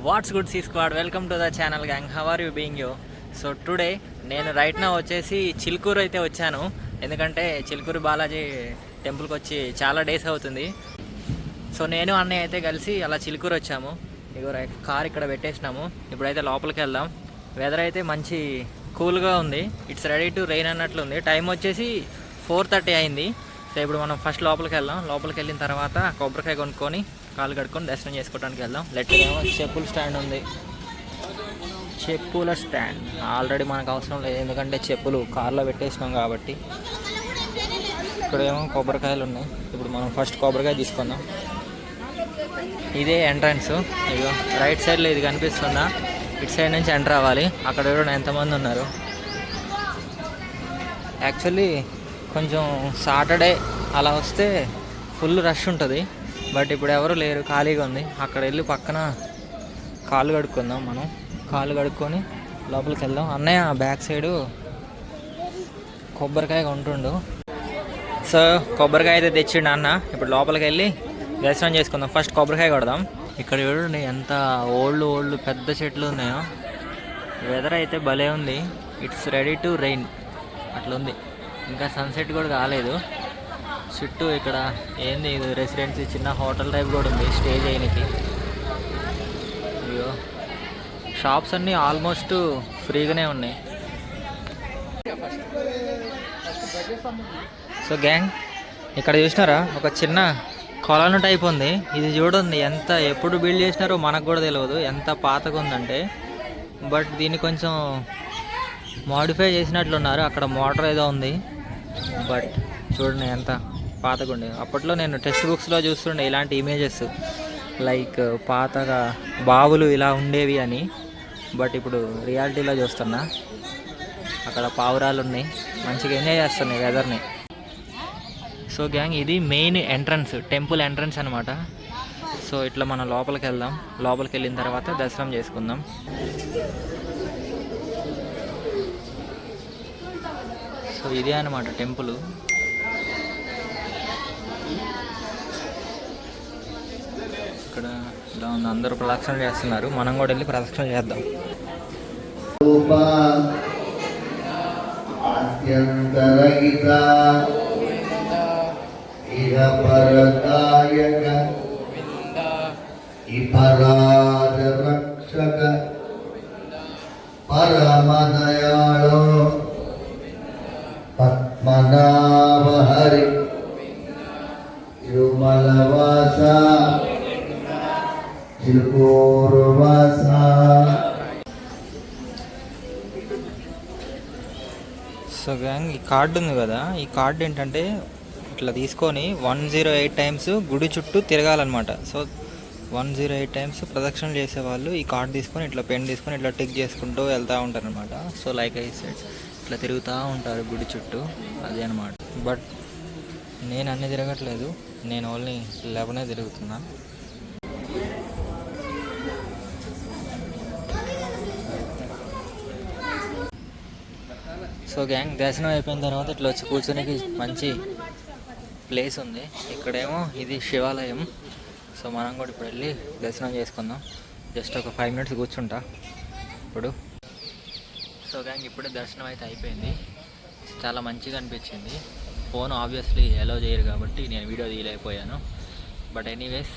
Watts good sea squad, welcome to the channel gang. How are you being you? So today నేను right నా వచ్చేసి చిలుకూరు అయితే వచ్చాను. ఎందుకంటే చిలుకూరు బాలాజీ టెంపుల్కి వచ్చి చాలా డేస్ అవుతుంది. సో నేను అన్నయ్య అయితే కలిసి అలా చిలుకూరు వచ్చాము. ఇగో కార్ ఇక్కడ పెట్టేసినాము. ఇప్పుడైతే లోపలికి వెళ్దాం. వెదర్ అయితే మంచి కూల్గా ఉంది. ఇట్స్ రెడీ టు రెయిన్ అన్నట్లు ఉంది. టైం వచ్చేసి 4:30 అయింది. సో ఇప్పుడు మనం ఫస్ట్ లోపలికి వెళ్దాం. లోపలికి వెళ్ళిన తర్వాత కొబ్బరికాయ కొనుక్కొని కాలు కడుక్కొని దర్శనం చేసుకోవడానికి వెళ్దాం. ఏమో చెప్పుల స్టాండ్ ఉంది. చెప్పుల స్టాండ్ ఆల్రెడీ మనకు అవసరం లేదు, ఎందుకంటే చెప్పులు కార్లో పెట్టేసినాం కాబట్టి. ఇక్కడేమో కొబ్బరికాయలు ఉన్నాయి. ఇప్పుడు మనం ఫస్ట్ కొబ్బరికాయ తీసుకుందాం. ఇదే ఎంట్రన్స్. ఇదిగో రైట్ సైడ్లో ఇది కనిపిస్తుందా? ఇటు సైడ్ నుంచి ఎంటర్ అవ్వాలి. అక్కడ కూడా ఎంతమంది ఉన్నారు. యాక్చువల్లీ కొంచెం సాటర్డే అలా వస్తే ఫుల్ రష్ ఉంటుంది. బట్ ఇప్పుడు ఎవరు లేరు, ఖాళీగా ఉంది. అక్కడ వెళ్ళి పక్కన కాళ్ళు కడుక్కుందాం. మనం కాళ్ళు కడుక్కొని లోపలికి వెళ్దాం. అన్నయ్య బ్యాక్ సైడు కొబ్బరికాయ కొంటుండు. సో కొబ్బరికాయ అయితే తెచ్చిండు అన్న. ఇప్పుడు లోపలికి వెళ్ళి దర్శనం చేసుకుందాం. ఫస్ట్ కొబ్బరికాయ కొడదాం. ఇక్కడ చూడండి ఎంత ఓల్డ్ పెద్ద చెట్లు ఉన్నాయో. వెదర్ అయితే భలే ఉంది. ఇట్స్ రెడీ టు రెయిన్ అట్లుంది. ఇంకా సన్సెట్ కూడా కాలేదు. చుట్టూ ఇక్కడ ఏంది ఇది రెసిడెన్సీ, చిన్న హోటల్ టైప్ కూడా ఉంది స్టే చేయడానికి. అయ్యో షాప్స్ అన్నీ ఆల్మోస్ట్ ఫ్రీగానే ఉన్నాయి. సో గ్యాంగ్ ఇక్కడ చూసినారా, ఒక చిన్న కొలను టైప్ ఉంది. ఇది చూడండి ఎంత ఎప్పుడు బిల్డ్ చేసినారో మనకు కూడా తెలియదు, ఎంత పాతగా ఉందంటే. బట్ దీన్ని కొంచెం మోడిఫై చేసినట్లున్నారు. అక్కడ మోటార్ ఏదో ఉంది. బట్ చూడండి ఎంత పాతగా ఉండే. అప్పట్లో నేను టెక్స్ట్ బుక్స్లో చూస్తుండే ఇలాంటి ఇమేజెస్, లైక్ పాతగా బావులు ఇలా ఉండేవి అని. బట్ ఇప్పుడు రియాలిటీలో చూస్తున్నా. అక్కడ పావురాలు ఉన్నాయి. మంచిగా ఎంజాయ్ చేస్తున్నాయి వెదర్ని. సో గ్యాంగ్ ఇది మెయిన్ ఎంట్రన్స్, టెంపుల్ ఎంట్రన్స్ అనమాట. సో ఇట్లా మనం లోపలికి వెళ్దాం. లోపలికి వెళ్ళిన తర్వాత దర్శనం చేసుకుందాం. సో ఇదే అనమాట టెంపుల్. ఇక్కడ ఇలా ఉంది, అందరూ ప్రదక్షిణ చేస్తున్నారు. మనం కూడా వెళ్ళి ప్రదక్షిణ చేద్దాం. పరమదయాళో పద్మనాభహరి తిరుమలవాస చిలుకూరువాస. సో గ్యాంగ్ ఈ కార్డు ఉంది కదా, ఈ కార్డు ఏంటంటే ఇట్లా తీసుకొని 108 టైమ్స్ గుడి చుట్టూ తిరగాలన్నమాట. సో 108 టైమ్స్ ప్రదక్షిణలు చేసేవాళ్ళు ఈ కార్డు తీసుకొని ఇట్లా పెన్ తీసుకొని ఇట్లా టిక్ చేసుకుంటూ వెళ్తూ ఉంటారు అనమాట. సో లైక్ ఐ సెడ్ ఇట్లా తిరుగుతూ ఉంటారు గుడి చుట్టూ, అదే అనమాట. బట్ నేను అన్నీ తిరగట్లేదు, నేను ఓన్లీ 11 తిరుగుతున్నా. సో గ్యాంగ్ దర్శనం అయిపోయిన తర్వాత ఇట్లా వచ్చి కూర్చోనికి మంచి ప్లేస్ ఉంది. ఇక్కడేమో ఇది శివాలయం. సో మనం కూడా ఇప్పుడు వెళ్ళి దర్శనం చేసుకుందాం. జస్ట్ ఒక 5 minutes కూర్చుంటా ఇప్పుడు. సో గ్యాంగ్ ఇప్పుడే దర్శనం అయితే అయిపోయింది. చాలా మంచిగా అనిపించింది. ఫోన్ ఆబ్వియస్లీ అలో చేయరు కాబట్టి నేను వీడియో తీయలేకపోయాను. బట్ ఎనీవేస్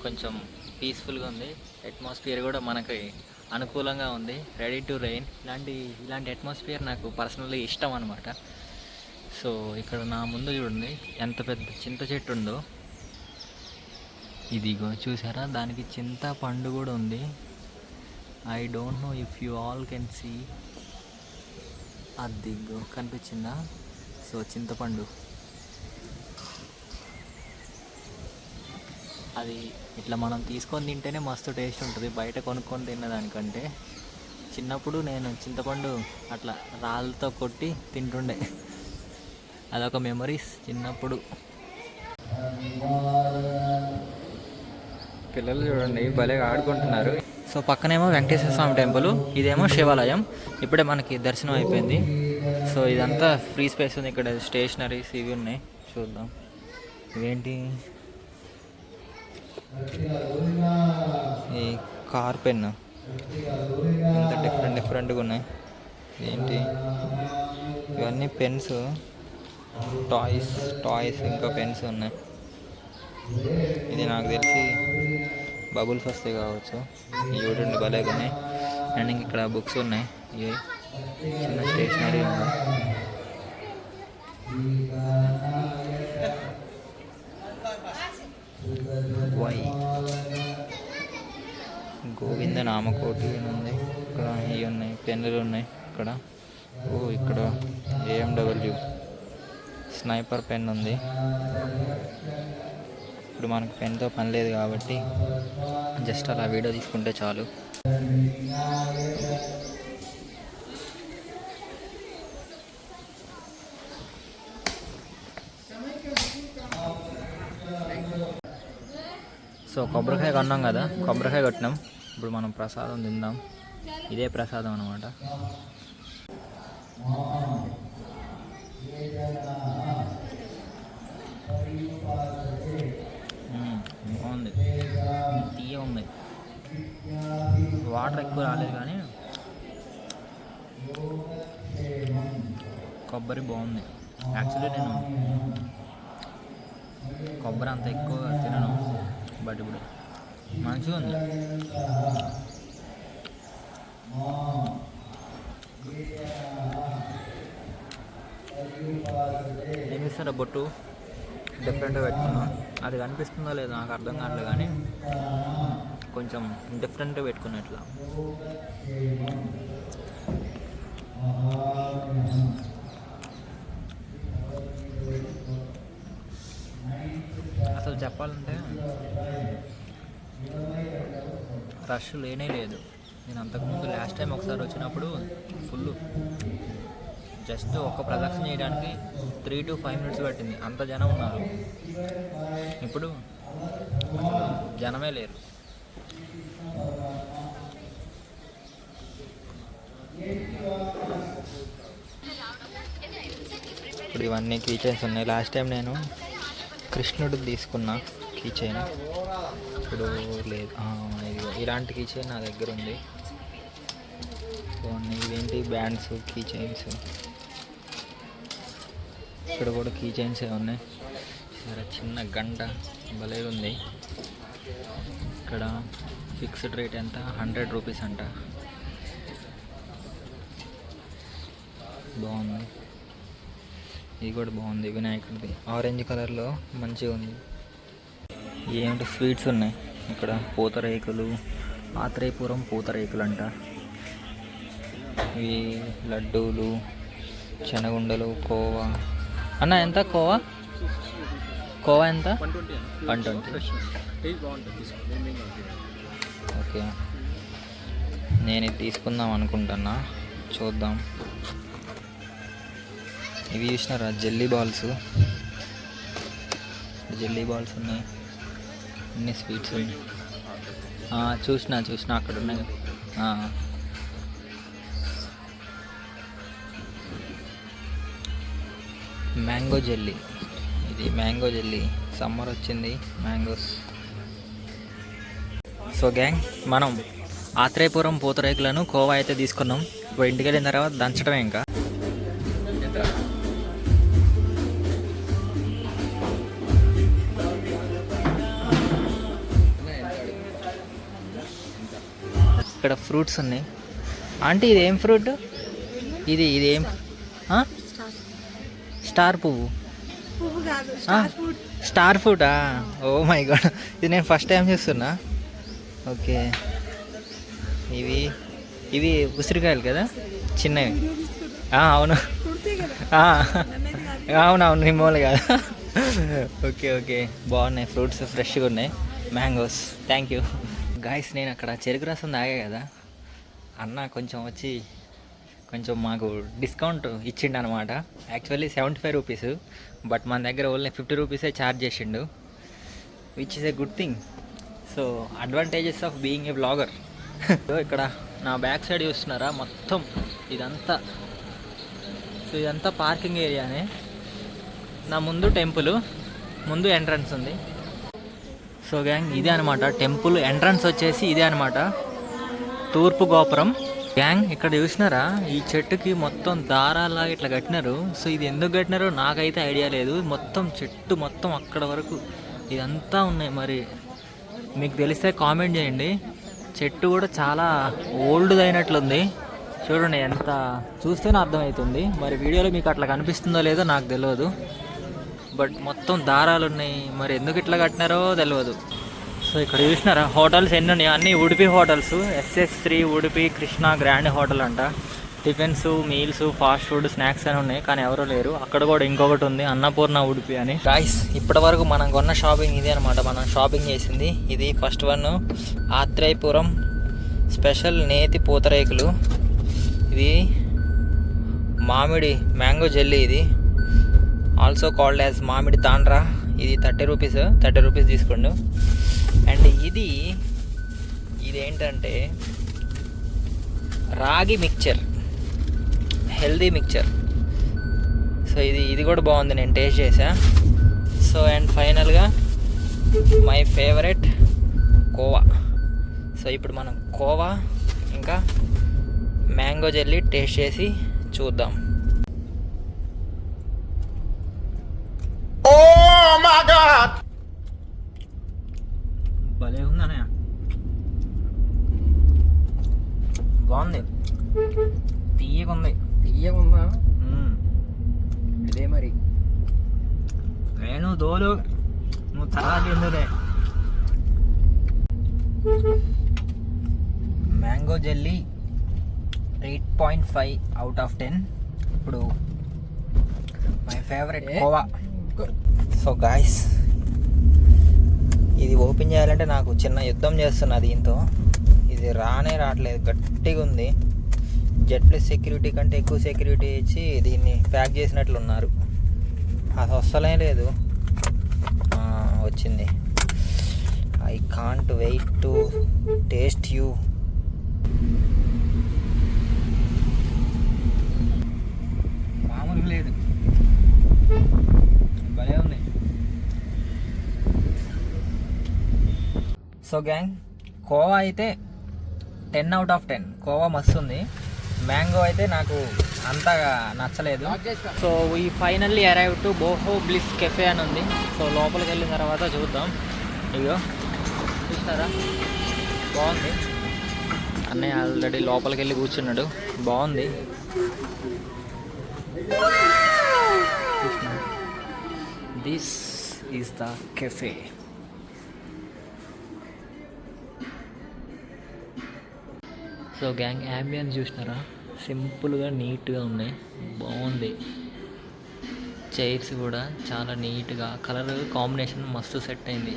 కొంచెం పీస్ఫుల్గా ఉంది. అట్మాస్ఫియర్ కూడా మనకి అనుకూలంగా ఉంది. Ready to rain. ఇలాంటి అట్మాస్ఫియర్ నాకు పర్సనల్లీ ఇష్టం అనమాట. సో ఇక్కడ నా ముందు చూడండి ఎంత పెద్ద చింత చెట్టు ఉందో. ఇదిగో చూసారా, దానికి చింత పండు కూడా ఉంది. I don't know if you all can see. అదిగో కనిపించిందా? సో చింతపండు అది ఇట్లా మనం తీసుకొని తింటేనే మస్తు టేస్ట్ ఉంటుంది, బయట కొనుక్కొని తిన్నదానికంటే. చిన్నప్పుడు నేను చింతపండు అట్లా రాళ్ళతో కొట్టి తింటుండే. అదొక మెమరీస్ చిన్నప్పుడు. పిల్లలు చూడండి భలే ఆడుకుంటున్నారు. సో పక్కనేమో వెంకటేశ్వర స్వామి టెంపుల్, ఇదేమో శివాలయం. ఇప్పుడే మనకి దర్శనం అయిపోయింది. సో ఇదంతా ఫ్రీ స్పేస్ ఉంది. ఇక్కడ స్టేషనరీస్ ఇవి ఉన్నాయి, చూద్దాం. ఇవేంటి? ఈ కార్ పెన్ ఎంత డిఫరెంట్గా ఉన్నాయి. ఏంటి ఇవన్నీ పెన్స్, టాయ్స్ ఇంకా పెన్స్ ఉన్నాయి. ఇది నాకు తెలిసి బబుల్స్ వస్తాయి కావచ్చు. చూడండి భలేగా ఉన్నాయి. అండ్ ఇంక ఇక్కడ బుక్స్ ఉన్నాయి. ఇవి చిన్న స్టేషనరీ ఉంది. వై గోవింద నామకోటి ఉంది. ఇక్కడ ఇవి ఉన్నాయి, పెన్నులు ఉన్నాయి. ఇక్కడ ఇక్కడ AMW స్నైపర్ పెన్ ఉంది. ఇప్పుడు మనకు పెన్తో పని లేదు కాబట్టి జస్ట్ అలా వీడియో తీసుకుంటే చాలు. సో కొబ్బరికాయ కొన్నాం కదా, కొబ్బరికాయ కొట్టినాం. ఇప్పుడు మనం ప్రసాదం తిందాం. ఇదే ప్రసాదం అన్నమాట. బాగుంది, తీయ ఉంది. వాటర్ ఎక్కువ రాలేదు కానీ కొబ్బరి బాగుంది. యాక్చువల్లీ నేను కొబ్బరి అంత ఎక్కువ తినను, బట్ ఇప్పుడు మంచిగా ఉంది. ఏమి ఇస్తారా బొట్టు డిఫరెంట్గా పెట్టుకున్నా. అది కనిపిస్తుందో లేదో నాకు అర్థం కావట్లేదు కానీ కొంచెం డిఫరెంట్గా పెట్టుకున్నా ఇట్లా. అసలు చెప్పాలంటే రష్ లేనే లేదు. నేను అంతకుముందు లాస్ట్ టైం ఒకసారి వచ్చినప్పుడు ఫుల్, జస్ట్ ఒక ప్రదక్షిణ చేయడానికి 3 to 5 minutes పట్టింది. అంత జనం ఉన్నారు. ఇప్పుడు జనమే లేరు. ఇప్పుడు ఇవన్నీ కీ చైన్స్ ఉన్నాయి. లాస్ట్ టైం నేను కృష్ణుడికి తీసుకున్నా కీ చైన్, ఇప్పుడు లేదు. ఇలాంటి కీ చైన్ నా దగ్గర ఉంది. ఇవేంటి బ్యాండ్స్, కీ చైన్స్. ఇక్కడ కూడా కీ చైన్స్ ఉన్నాయి. సరే చిన్న గంట భలే ఉంది. ఇక్కడ ఫిక్స్డ్ రేట్ ఎంత, 100 రూపీస్ అంట. బాగుంది. ఇది కూడా బాగుంది, వినాయకుడిది ఆరెంజ్ కలర్లో మంచిగా ఉంది. ఏమిటి స్వీట్స్ ఉన్నాయి ఇక్కడ, పూతరేకులు, ఆత్రేయపురం పూతరేకులు అంట. ఇవి లడ్డూలు, శనగుండలు, కోవా. అన్న ఎంత కోవా ఎంత? 120. ఓకే, నేను ఇది తీసుకుందాం అనుకుంటున్నా, చూద్దాం. ఇవి చూసినారా జెల్లీ బాల్స్ ఉన్నాయి. అన్ని స్వీట్స్ ఉన్నాయి. చూసిన అక్కడ ఉన్నాయి. మ్యాంగో జెల్లీ, ఇది మ్యాంగో జెల్లీ. సమ్మర్ వచ్చింది, మ్యాంగోస్. సో గ్యాంగ్, మనం ఆత్రేయపురం పూతరేకులను, కోవా అయితే తీసుకున్నాం. ఇప్పుడు ఇంటికి వెళ్ళిన తర్వాత దంచడమే. ఇంకా ఇక్కడ ఫ్రూట్స్ ఉన్నాయి. ఆంటీ ఇది ఏం ఫ్రూట్? ఇది ఏం? స్టార్ పువ్వు, స్టార్ ఫ్రూటా? ఓ మై గాడ్, ఇది నేను ఫస్ట్ టైం చూస్తున్నా. ఓకే, ఇవి ఉసిరికాయలు కదా, చిన్నవి. అవును అవునవును, నిమ్మలు కాదు. ఓకే, బాగున్నాయి ఫ్రూట్స్, ఫ్రెష్గా ఉన్నాయి. మ్యాంగోస్. Thank you guys. నేను అక్కడ చెరుకు రసం తాగా కదా, అన్న కొంచెం మాకు డిస్కౌంట్ ఇచ్చిండు అనమాట. యాక్చువల్లీ 75 రూపీస్, బట్ మన దగ్గర ఓన్లీ 50 రూపీసే ఛార్జ్ చేసిండు, which is a good thing. So advantages of being a blogger. ఇక్కడ నా బ్యాక్ సైడ్ చూస్తున్నారా, మొత్తం ఇదంతా పార్కింగ్ ఏరియానే. నా ముందు టెంపుల్, ముందు ఎంట్రన్స్ ఉంది. సో గ్యాంగ్, ఇదే అనమాట టెంపుల్ ఎంట్రన్స్ వచ్చేసి ఇదే అనమాట. తూర్పు గోపురం. గ్యాంగ్ ఇక్కడ చూసినారా, ఈ చెట్టుకి మొత్తం దారాలాగా ఇట్లా కట్టినారు. సో ఇది ఎందుకు కట్టినారో నాకైతే ఐడియా లేదు. మొత్తం చెట్టు మొత్తం అక్కడ వరకు ఇదంతా ఉన్నాయి. మరి మీకు తెలిస్తే కామెంట్ చేయండి. చెట్టు కూడా చాలా ఓల్డ్ అయినట్లుంది. చూడండి, ఎంత చూస్తేనే అర్థమవుతుంది. మరి వీడియోలో మీకు అట్లా కనిపిస్తుందో లేదో నాకు తెలియదు. బట్ మొత్తం దారాలు ఉన్నాయి. మరి ఎందుకు ఇట్లా కట్టినారో తెలియదు. సో ఇక్కడ చూసినారా హోటల్స్ ఎన్ని ఉన్నాయి, అన్నీ Udupi hotels. SS3 Udupi Krishna grand hotel అంట. Tiffins, meals, fast food, snacks అని ఉన్నాయి, కానీ ఎవరూ లేరు. అక్కడ కూడా ఇంకొకటి ఉంది, అన్నపూర్ణ ఉడిపి అని. గాయ్స్, ఇప్పటి వరకు మనం కొన్న షాపింగ్ ఇదే అనమాట. మనం షాపింగ్ చేసింది ఇది. ఫస్ట్ వన్ ఆత్రేయపురం స్పెషల్ నేతి పూతరేకులు. ఇది మామిడి మ్యాంగో జెల్లీ. ఇది ఆల్సో కాల్డ్ యాజ్ మామిడి తాండ్రా. ఇది 30 రూపీస్ తీసుకోండి. అండ్ ఇదేంటంటే రాగి మిక్చర్, హెల్దీ మిక్చర్. సో ఇది కూడా బాగుంది, నేను టేస్ట్ చేసా. సో అండ్ ఫైనల్గా మై ఫేవరెట్ కోవా. సో ఇప్పుడు మనం కోవా ఇంకా మ్యాంగో జెల్లీ టేస్ట్ చేసి చూద్దాం. భలే ఉందనే, బాగుంది. తీయగుంది. తీయగుందా? ఇదే మరి. నేను దోలు నువ్వు తర్వాత ఎందులే. Mango jelly 8.5 out of 10. ఇప్పుడు my favourite kova. So guys, ఇది ఓపెన్ చేయాలంటే నాకు చిన్న యుద్ధం చేస్తున్నా దీంతో. ఇది రావట్లేదు, గట్టిగా ఉంది. జెడ్+ సెక్యూరిటీ కంటే ఎక్కువ సెక్యూరిటీ ఇచ్చి దీన్ని ప్యాక్ చేసినట్లున్నారు. అది వస్తలే లేదు. వచ్చింది. I can't wait to taste you. మామూలుగా లేదు, భలే ఉంది. సో గ్యాంగ్, కోవా అయితే 10 out of 10. కోవా మస్తు ఉంది. మ్యాంగో అయితే నాకు అంతగా నచ్చలేదు. సో ఈ finally arrive to boho bliss cafe అని ఉంది. సో లోపలికి వెళ్ళిన తర్వాత చూద్దాం. ఇగో చూస్తారా, బాగుంది. అన్నయ్య ఆల్రెడీ లోపలికి వెళ్ళి కూర్చున్నాడు. బాగుంది. This is the cafe. So gang, ambience చూసినారా, సింపుల్గా నీట్గా ఉన్నాయి, బాగుంది. చైర్స్ కూడా చాలా నీట్గా, కలర్ కాంబినేషన్ మస్తు సెట్ అయింది.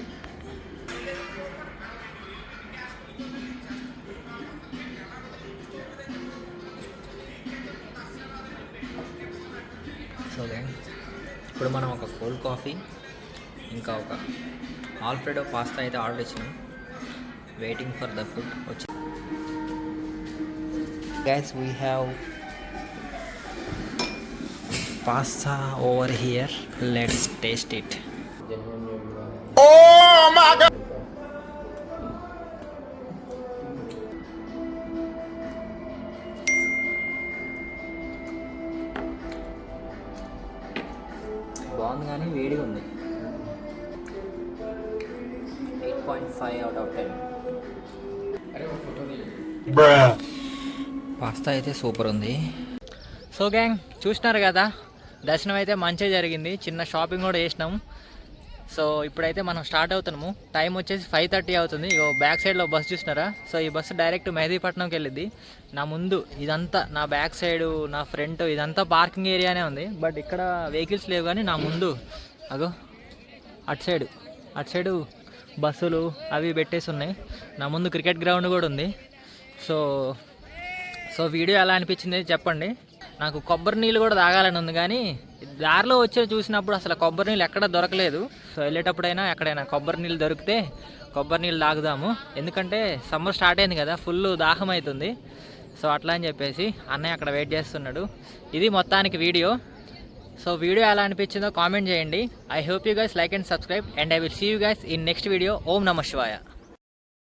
సో గ్యాంగ్, ఇప్పుడు మనం ఒక కోల్డ్ కాఫీ ఇంకా ఒక ఆల్ఫ్రెడో పాస్తా అయితే ఆర్డర్ ఇచ్చినాం. Waiting for the food. వచ్చి guys, we have pasta over here. Let's taste it. Oh my god, బాగుంది కానీ వేడిగా ఉంది. 8.5 out of 10. పాస్తా అయితే సూపర్ ఉంది. సో గ్యాంగ్, చూసినారు కదా, దర్శనం అయితే మంచిగా జరిగింది. చిన్న షాపింగ్ కూడా చేసినాము. సో ఇప్పుడైతే మనం స్టార్ట్ అవుతున్నాము. టైం వచ్చేసి 5:30 అవుతుంది. ఇగో బ్యాక్ సైడ్లో బస్సు చూసినారా. సో ఈ బస్సు డైరెక్ట్ మెహదీపట్నంకి వెళ్ళిద్ది. నా ముందు ఇదంతా, నా బ్యాక్ సైడు, నా ఫ్రంట్ ఇదంతా పార్కింగ్ ఏరియానే ఉంది. బట్ ఇక్కడ వెహికల్స్ లేవు, కానీ నా ముందు అగో అటు సైడు బస్సులు అవి పెట్టేసి ఉన్నాయి. నా ముందు క్రికెట్ గ్రౌండ్ కూడా ఉంది. సో వీడియో ఎలా అనిపించింది చెప్పండి. నాకు కొబ్బరి నీళ్ళు కూడా తాగాలని ఉంది, కానీ దారిలో వచ్చి చూసినప్పుడు అసలు కొబ్బరి నీళ్ళు ఎక్కడ దొరకలేదు. సో వెళ్ళేటప్పుడైనా ఎక్కడైనా కొబ్బరి నీళ్ళు దొరికితే కొబ్బరి నీళ్ళు తాగుదాము. ఎందుకంటే సమ్మర్ స్టార్ట్ అయింది కదా, ఫుల్ దాహం అవుతుంది. సో అట్లా అని చెప్పేసి అన్నయ్య అక్కడ వెయిట్ చేస్తున్నాడు. ఇది మొత్తానికి వీడియో. సో వీడియో ఎలా అనిపించిందో కామెంట్ చేయండి. I hope you guys like and subscribe, and I will see you guys in next video. ఓం నమః శివాయ.